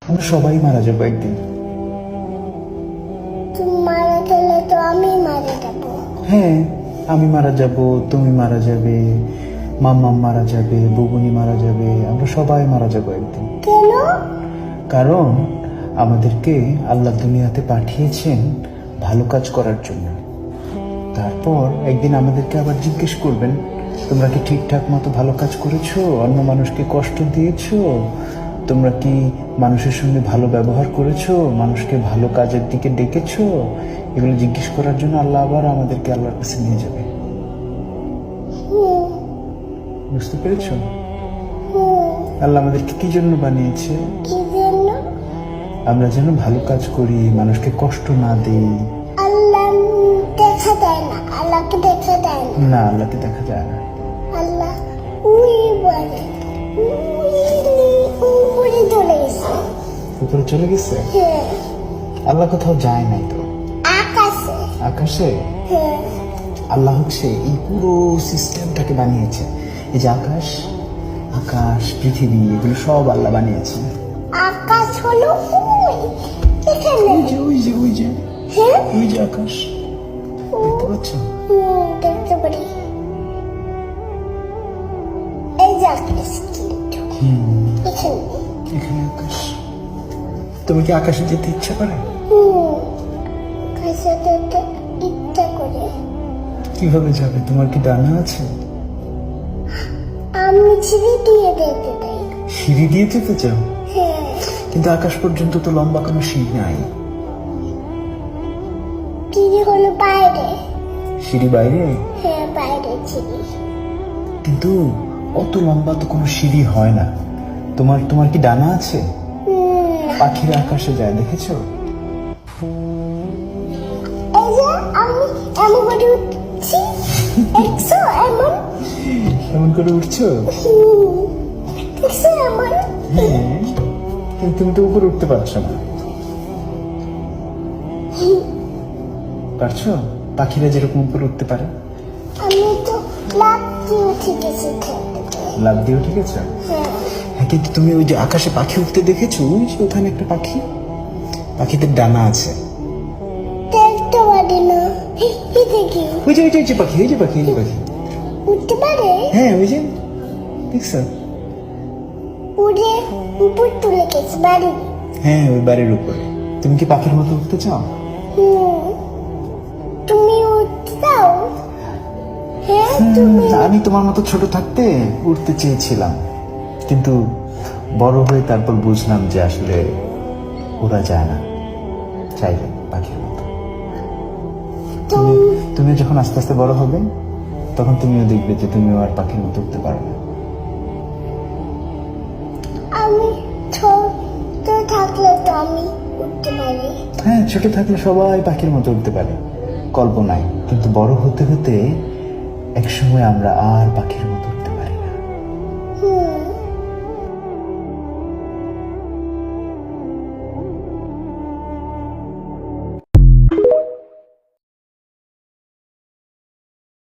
আমরা সবাই মারা যাবো একদিন। তুমি মারা গেলে তো আমি মারা যাবো। হ্যাঁ, আমি মারা যাব, তুমি মারা যাবে, মাম্মাম মারা যাবে, বুবুনি মারা যাবে, আমরা সবাই মারা যাবো একদিন। কেন? কারণ আমাদেরকে আল্লাহ দুনিয়াতে পাঠিয়েছেন ভালো কাজ করার জন্য। তারপর একদিন আমাদেরকে আবার জিজ্ঞেস করবেন, তোমরা কি ঠিকঠাক মতো ভালো কাজ করেছো? অন্য মানুষকে কষ্ট দিয়েছো? তোমরা কি মানুষের সঙ্গে ভালো ব্যবহার করেছো? মানুষকে ভালো কাজের দিকে ডেকেছো? এগুলো জিজ্ঞেস করার জন্য আল্লাহ আবার আমাদেরকে আল্লাহর কাছে নিয়ে যাবে। বুঝতে পেরেছো? আল্লাহ আমাদেরকে কি জন্য বানিয়েছে? কি জন্য? আমরা যেন ভালো কাজ করি, মানুষকে কষ্ট না দিই। আল্লাহ দেখা দেয় না, আল্লাহকে দেখা দেয় না। না, আল্লাহকে দেখা যায় না। আল্লাহ উই বলে, উপরে চলে গেছে। উপরে চলে গেছে? হ্যাঁ, আল্লাহ কোথাও যায় নাই তো। আকাশে। আকাশে? হ্যাঁ, আল্লাহ হচ্ছে এই পুরো সিস্টেমটাকে বানিয়েছে। এই যে আকাশ, আকাশ, পৃথিবী, এগুলো সব আল্লাহ বানিয়েছে। আকাশ হলো ওই এখানে। ওই যে ওই যে ওই যে হ্যাঁ, ওই যে আকাশ, দেখতে পাচ্ছ? দেখতে পারি। এই যে আকাশ কিন্তু এখানে। এখানে আকাশ। তুমি কি আকাশে যেতে ইচ্ছা করে? আকাশে যেতে ইচ্ছা করে। কিভাবে যাবে? তোমার কি ডানা আছে? আমি ছিঁড়ে দিয়ে দেখতে চাই। সিঁড়ি দিয়ে যেতে চাও? হ্যাঁ, কিন্তু আকাশ পর্যন্ত তো লম্বা কোনো সিঁড়ি নাই। চিড়ি হলো বাইরে। সিঁড়ি বাইরে? হ্যাঁ, বাইরে চিড়ি। কিন্তু অত লম্বা তো কোনো সিঁড়ি হয় না। তোমার তোমার কি ডানা আছে? পাখিরা আকাশে যায়, দেখেছো? এই যে আমি এমন করে উঠছি, দেখছো এমন? এমন করে উঠছো? দেখছো এমন? হ্যাঁ, কিন্তু তুমি তো উপরে উঠতে পারছো না। পারছো? পাখিরা যেরকম উপরে উঠতে পারে। আমি তো লাফ দিয়ে উঠে গেছি খেতে। লাফ দিয়ে উঠে গেছো? হ্যাঁ, হ্যাঁ, কিন্তু তুমি ওই যে আকাশে পাখি উঠতে দেখেছো? ওই যে ওখানে একটা পাখি, পাখিদের ডানা আছে। দেখতে পারি না। এই দেখি ওই যে ওই যে ওই যে পাখি, ওই যে পাখি, ওই যে পাখি। উঠতে পারে। হ্যাঁ, ওই যে দেখছো? উড়ে উপর তুলে গেছে বাড়ি। হ্যাঁ, ওই বাড়ির উপরে। তুমি কি পাখির মতো উঠতে চাও? তুমি উঠতে চাও? হ্যাঁ, তুমি। আমি তোমার মতো ছোট থাকতে উঠতে চেয়েছিলাম, কিন্তু বড় হয়ে তারপর বুঝলাম যে আসলে ওরা যায় না, চাইলে পাখির মতো। তুমি যখন আস্তে আস্তে বড় হবে, তখন তুমিও দেখবে যে তুমিও আর পাখির মতো উঠতে পারবে। আমি ছোট থাকলে তো আমি উঠতে পারি। হ্যাঁ, ছোট থাকলে সবাই পাখির মতো উঠতে পারে কল্পনায়, কিন্তু বড় হতে হতে একসময় আমরা আর পাখির মতো